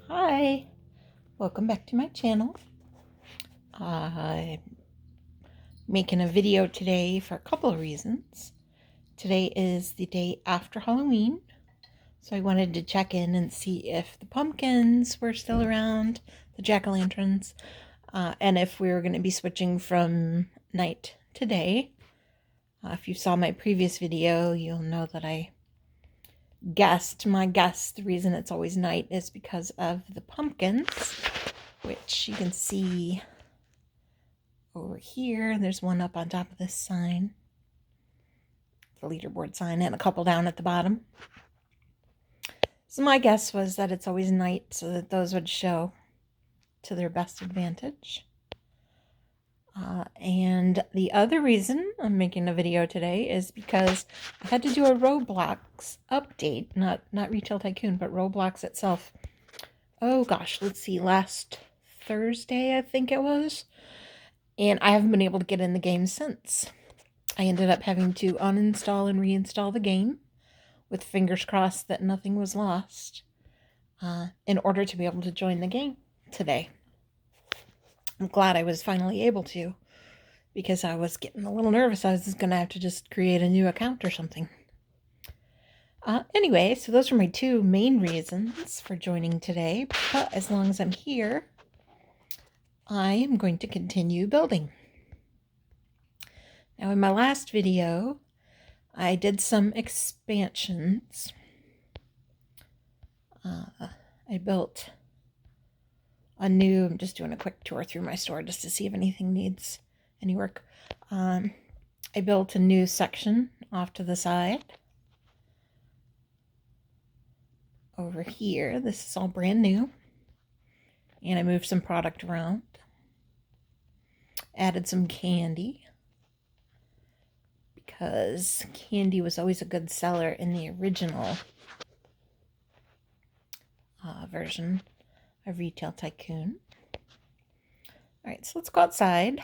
Hi, welcome back to my channel. I'm making a video today for a couple of reasons. Today is the day after Halloween, so I wanted to check in and see if the pumpkins were still around, the jack-o'-lanterns, and if we were going to be switching from night to day. If you saw my previous video, you'll know that I guessed the reason it's always night is because of the pumpkins, which you can see over here. There's one up on top of this sign, the leaderboard sign, and a couple down at the bottom. So my guess was that it's always night so that those would show to their best advantage. And the other reason I'm making a video today is because I had to do a Roblox update, not Retail Tycoon, but Roblox itself. Oh gosh, let's see, last Thursday I think it was. And I haven't been able to get in the game since. I ended up having to uninstall and reinstall the game, with fingers crossed that nothing was lost, in order to be able to join the game today. I'm glad I was finally able to, because I was getting a little nervous. I was just going to have to just create a new account or something. Anyway, so those are my two main reasons for joining today, but as long as I'm here, I am going to continue building. Now, in my last video, I did some expansions. I built I'm just doing a quick tour through my store just to see if anything needs any work. I built a new section off to the side. Over here, this is all brand new. And I moved some product around. Added some candy, because candy was always a good seller in the original version of Retail Tycoon. Alright, so let's go outside.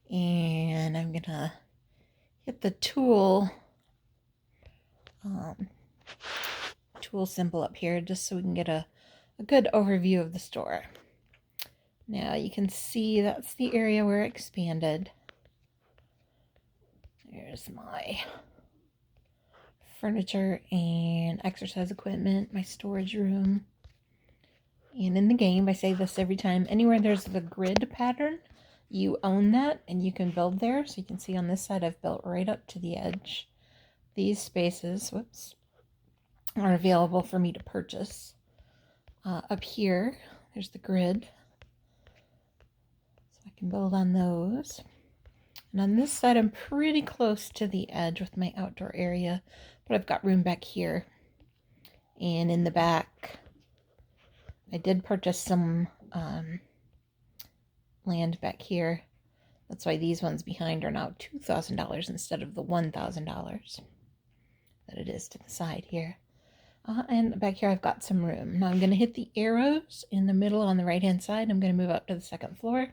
And I'm going to hit the tool symbol up here just so we can get a good overview of the store. Now you can see that's the area where I expanded. There's my furniture and exercise equipment, my storage room. And in the game, I say this every time, anywhere there's the grid pattern, you own that and you can build there. So you can see on this side I've built right up to the edge. These spaces, are available for me to purchase. Up here, there's the grid. So I can build on those. And on this side, I'm pretty close to the edge with my outdoor area, but I've got room back here. And in the back, I did purchase some land back here. That's why these ones behind are now $2,000 instead of the $1,000 that it is to the side here. And back here I've got some room. Now I'm going to hit the arrows in the middle on the right hand side. I'm going to move up to the second floor.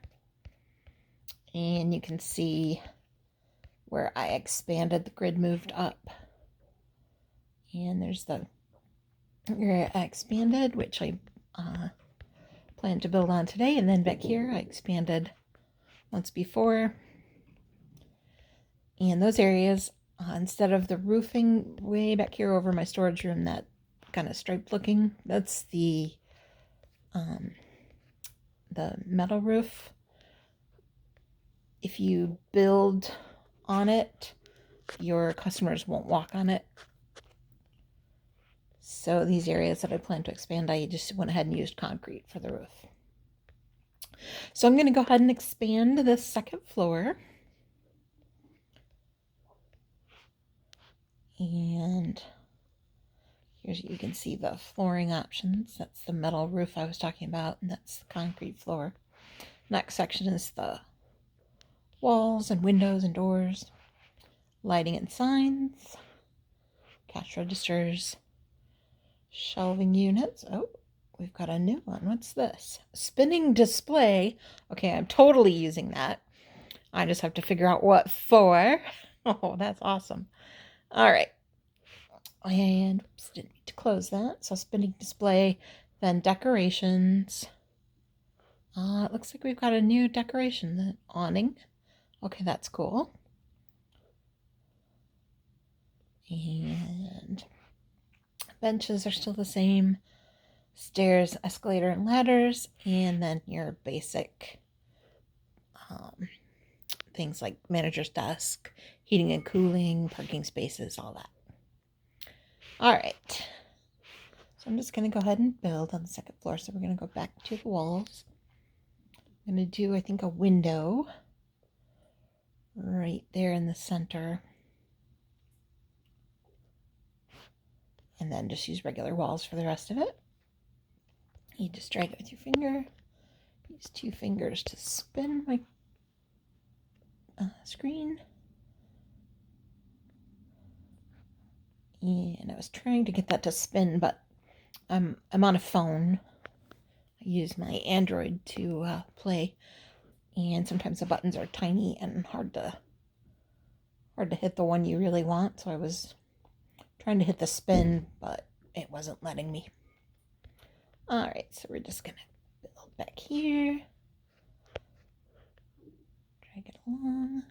And you can see where I expanded, the grid moved up. And there's the area I expanded, which I plan to build on today. And then back here I expanded once before. And those areas, instead of the roofing way back here over my storage room, that kind of striped looking, that's the metal roof. If you build on it, your customers won't walk on it. So these areas that I plan to expand, I just went ahead and used concrete for the roof. So I'm going to go ahead and expand the second floor. And here's, you can see the flooring options. That's the metal roof I was talking about, and that's the concrete floor. Next section is the walls and windows and doors, lighting and signs, cash registers, shelving units. Oh, we've got a new one. What's this? Spinning display. Okay, I'm totally using that. I just have to figure out what for. Oh, that's awesome. All right. And oops, didn't need to close that. So spinning display, Then decorations. It looks like we've got a new decoration, the awning. Okay, that's cool. And benches are still the same. Stairs, escalator, and ladders. And then your basic things like manager's desk, heating and cooling, parking spaces, all that. All right. So I'm just going to go ahead and build on the second floor. So we're going to go back to the walls. I'm going to do, I think, a window right there in the center. And then just use regular walls for the rest of it. You just drag it with your finger. Use 2 fingers to spin my screen. And I was trying to get that to spin, but I'm on a phone. I use my Android to play, and sometimes the buttons are tiny and hard to hit the one you really want. So I was trying to hit the spin, but it wasn't letting me. All right, so we're just gonna build back here, drag it along.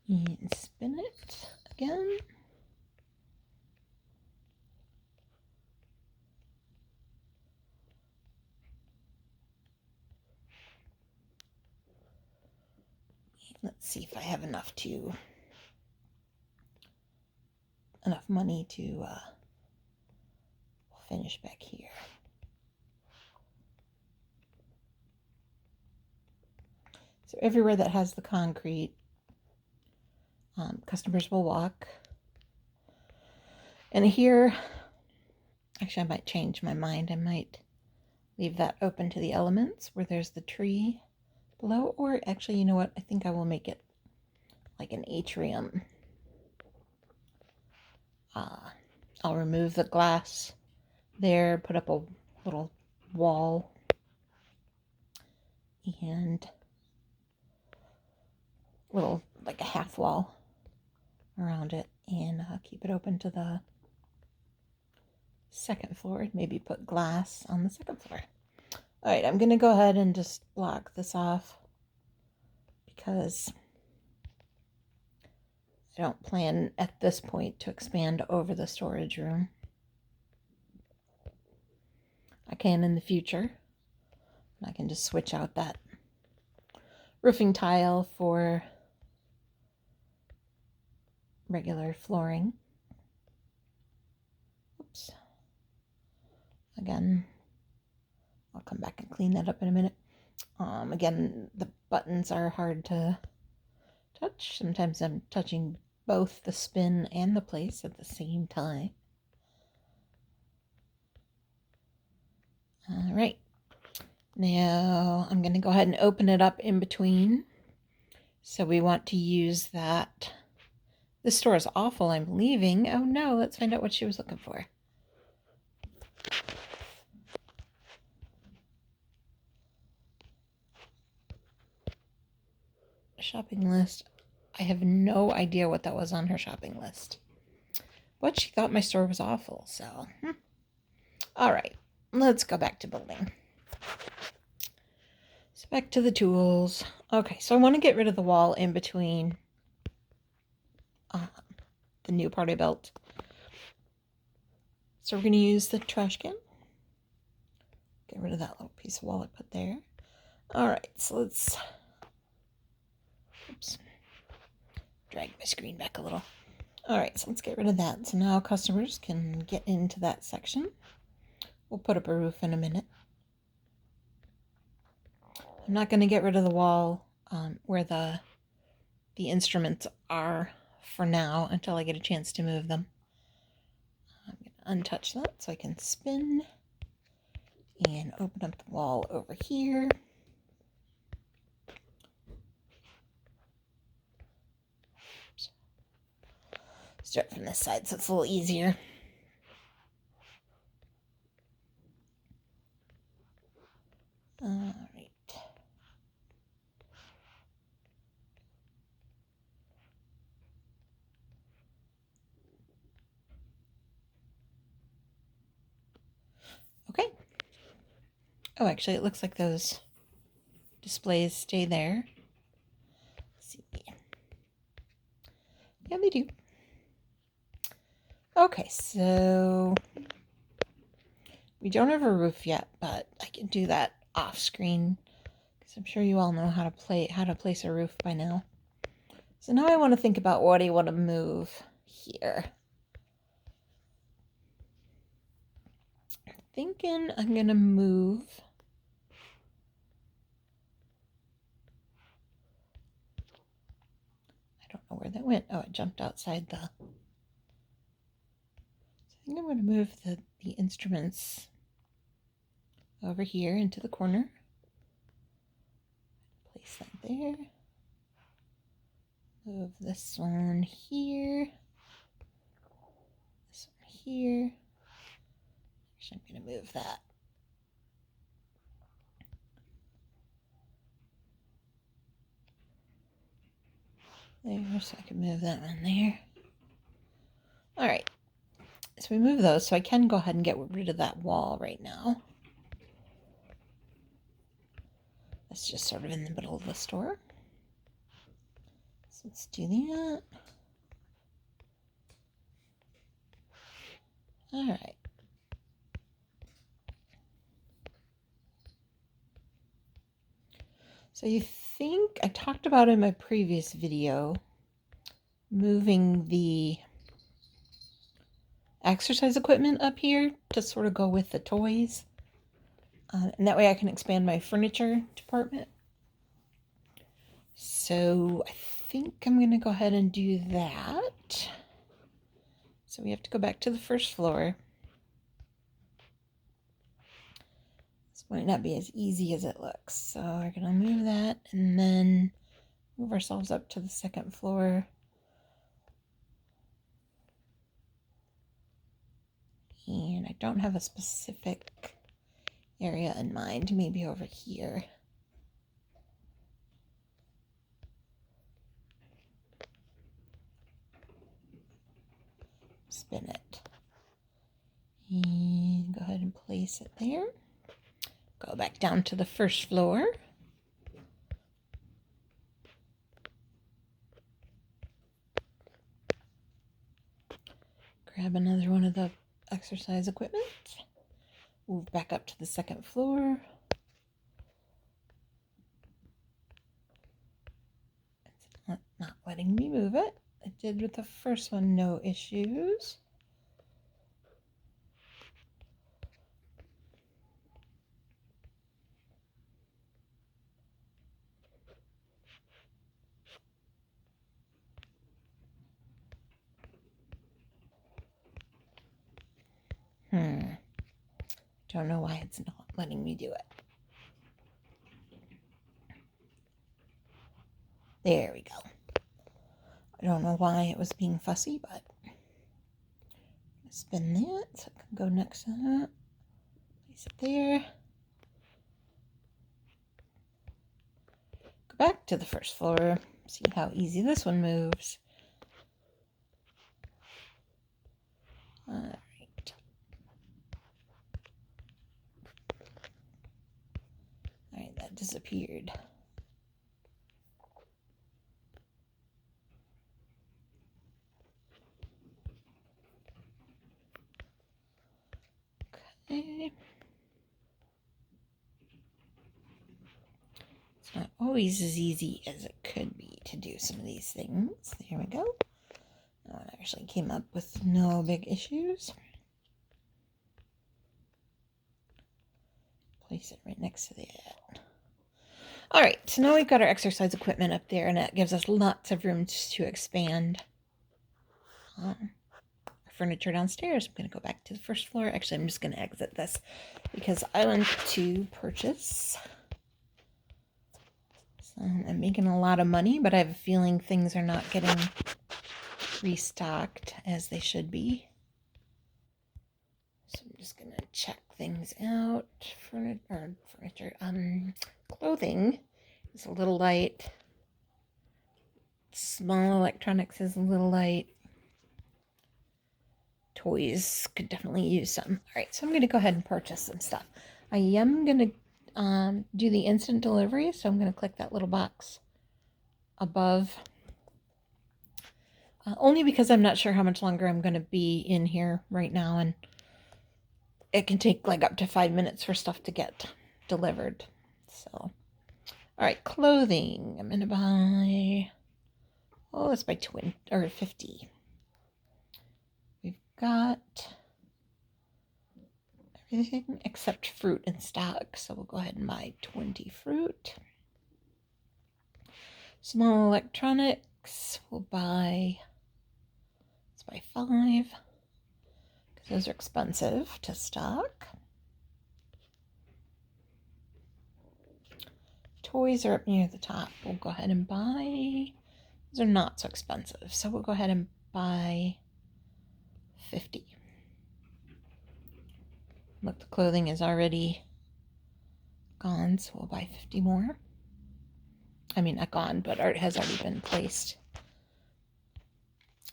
And spin it again. Let's see if I have enough money to finish back here. So everywhere that has the concrete, customers will walk. And here, actually I might change my mind. I might leave that open to the elements where there's the tree below. Or actually, you know what? I think I will make it like an atrium. I'll remove the glass there, put up a little wall, and little, like a half wall around it, and keep it open to the second floor. Maybe put glass on the second floor. All right, I'm gonna go ahead and just block this off because I don't plan at this point to expand over the storage room. I can in the future. I can just switch out that roofing tile for regular flooring. Oops. Again, I'll come back and clean that up in a minute. Again, the buttons are hard to touch. Sometimes I'm touching both the spin and the place at the same time. All right. Now I'm going to go ahead and open it up in between. So we want to use that. This store is awful. I'm leaving. Oh no, let's find out what she was looking for. Shopping list. I have no idea what that was on her shopping list. But she thought my store was awful, so. All right, let's go back to building. So back to the tools. Okay, so I want to get rid of the wall in between the new part I built. So we're going to use the trash can. Get rid of that little piece of wall I put there. All right, so let's, oops, drag my screen back a little. All right, so let's get rid of that. So now customers can get into that section. We'll put up a roof in a minute. I'm not going to get rid of the wall where the instruments are for now until I get a chance to move them. I'm going to untouch that so I can spin and open up the wall over here. Oops. Start from this side so it's a little easier. All right. Oh, actually, it looks like those displays stay there. Let's see. Yeah, they do. Okay, so we don't have a roof yet, but I can do that off screen because I'm sure you all know how to place a roof by now. So now I want to think about what I want to move here. I'm thinking I'm going to move I don't know where that went. Oh, it jumped outside the... So I think I'm going to move the instruments over here into the corner. Place that there. Move this one here. This one here. Actually, I'm going to move that. There, so I can move that one there. All right. So we move those, so I can go ahead and get rid of that wall right now. That's just sort of in the middle of the store. So let's do that. All right. So you think, I talked about in my previous video, moving the exercise equipment up here to sort of go with the toys. And that way I can expand my furniture department. So I think I'm going to go ahead and do that. So we have to go back to the first floor. This might not be as easy as it looks. So we're going to move that and then move ourselves up to the second floor. And I don't have a specific area in mind, maybe over here. Spin it. And go ahead and place it there. Go back down to the first floor. Grab another one of the exercise equipment. Move back up to the second floor. It's not letting me move it. I did with the first one, no issues. Don't know why it's not letting me do it. There we go. I don't know why it was being fussy, but spin that so I can go next to that. Place it there. Go back to the first floor. See how easy this one moves. All right. All right, that disappeared. Okay. It's not always as easy as it could be to do some of these things. There we go. That one actually came up with no big issues. Place it right next to that. All right, so now we've got our exercise equipment up there, and that gives us lots of room to expand our furniture downstairs. I'm going to go back to the first floor. Actually, I'm just going to exit this because I want to purchase. So I'm making a lot of money, but I have a feeling things are not getting restocked as they should be. So I'm just going to check things out. Clothing is a little light. Small electronics is a little light. Toys could definitely use some. All right, so I'm going to go ahead and purchase some stuff. I am going to do the instant delivery, so I'm going to click that little box above. Only because I'm not sure how much longer I'm going to be in here right now, and it can take like up to 5 minutes for stuff to get delivered. So, all right, clothing. I'm going to buy, oh, let's buy 20 or 50. We've got everything except fruit in stock, so we'll go ahead and buy 20 fruit. Small electronics, we'll buy, let's buy 5, because those are expensive to stock. Toys are up near the top. We'll go ahead and buy, those are not so expensive, so we'll go ahead and buy 50. Look, the clothing is already gone, so we'll buy 50 more. I mean, not gone, but art has already been placed.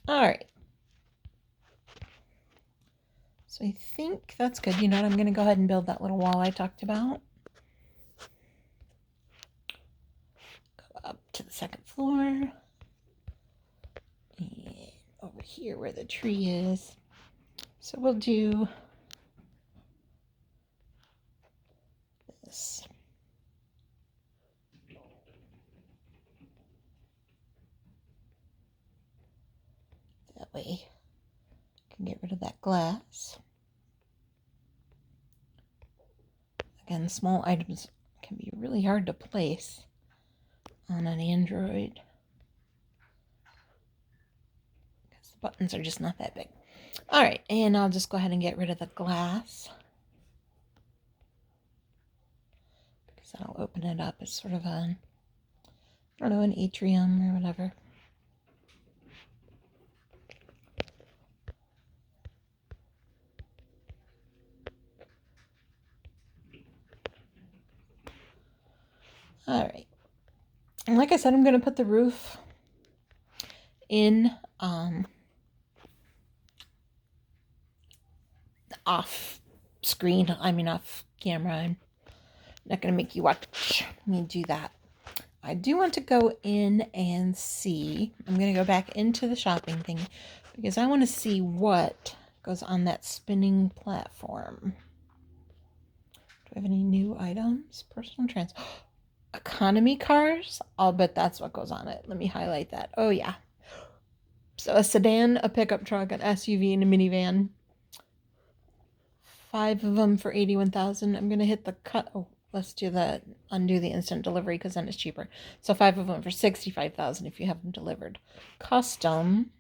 All right. So I think that's good. You know what? I'm going to go ahead and build that little wall I talked about. Go up to the second floor. And over here where the tree is. So we'll do this. That way I can get rid of that glass. Again, small items can be really hard to place on an Android because the buttons are just not that big. All right, and I'll just go ahead and get rid of the glass because that'll open it up as sort of a, I don't know, an atrium or whatever. All right. And like I said, I'm going to put the roof in off screen. I mean, off camera. I'm not going to make you watch me do that. I do want to go in and see. I'm going to go back into the shopping thing because I want to see what goes on that spinning platform. Do I have any new items? Personal trans. Economy cars? I'll bet that's what goes on it. Let me highlight that. Oh, yeah. So a sedan, a pickup truck, an SUV, and a minivan. 5 of them for $81,000. I'm going to hit the cut. Oh, let's do the undo the instant delivery because then it's cheaper. So 5 of them for $65,000 if you have them delivered. Custom,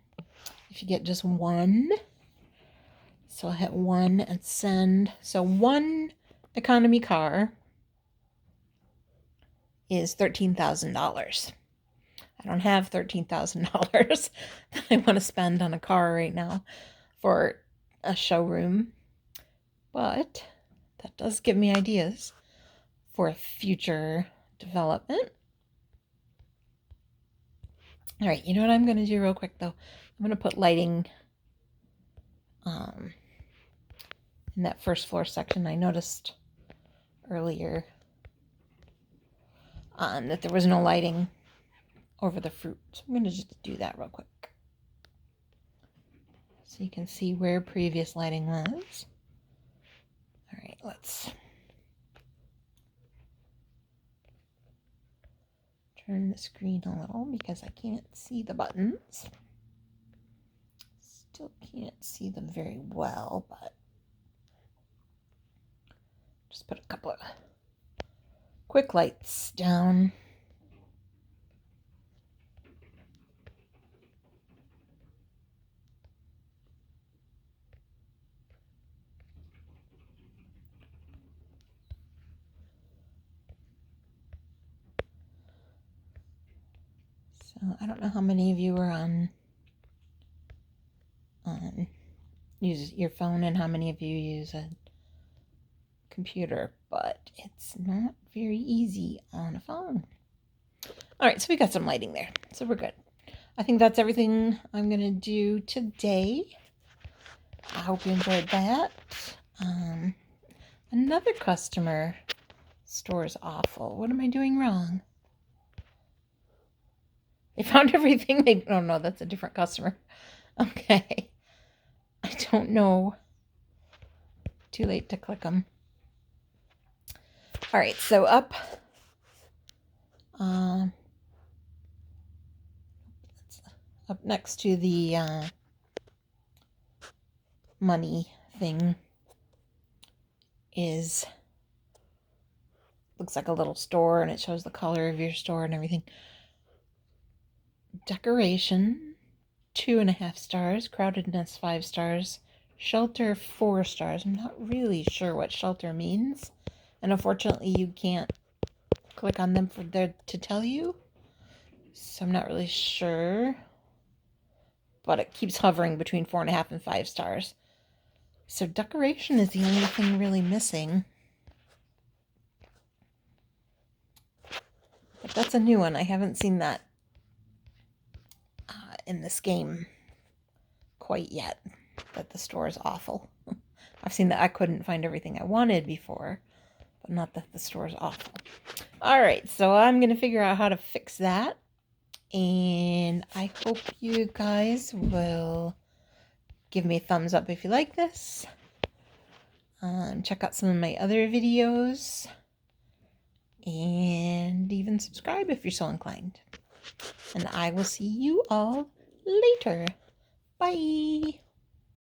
if you get just one. So I'll hit 1 and send. So 1 economy car is $13,000. I don't have $13,000 that I want to spend on a car right now for a showroom, but that does give me ideas for future development. All right, you know what I'm going to do real quick though? I'm going to put lighting in that first floor section. I noticed earlier that there was no lighting over the fruit. So I'm going to just do that real quick. So you can see where previous lighting was. All right, let's turn the screen a little because I can't see the buttons. Still can't see them very well, but just put a couple of quick lights down. So I don't know how many of you are on use your phone and how many of you use a computer, but it's not very easy on a phone. All right, so we got some lighting there, so we're good. I think that's everything I'm gonna do today. I hope you enjoyed that. Another customer Store's awful. What am I doing wrong? They found everything they... Oh, no, that's a different customer. Okay. I don't know. Too late to click them. All right, so up next to the money thing is, looks like a little store, and it shows the color of your store and everything. Decoration, 2.5 stars. Crowdedness, 5 stars. Shelter, 4 stars. I'm not really sure what shelter means, and unfortunately you can't click on them for there to tell you, so I'm not really sure, but it keeps hovering between 4.5 and 5 stars. So decoration is the only thing really missing. But that's a new one. I haven't seen that in this game quite yet, that the store is awful. I've seen that I couldn't find everything I wanted before, but not that the store is awful. Alright, so I'm going to figure out how to fix that, and I hope you guys will give me a thumbs up if you like this. Check out some of my other videos, and even subscribe if you're so inclined. And I will see you all later. Bye!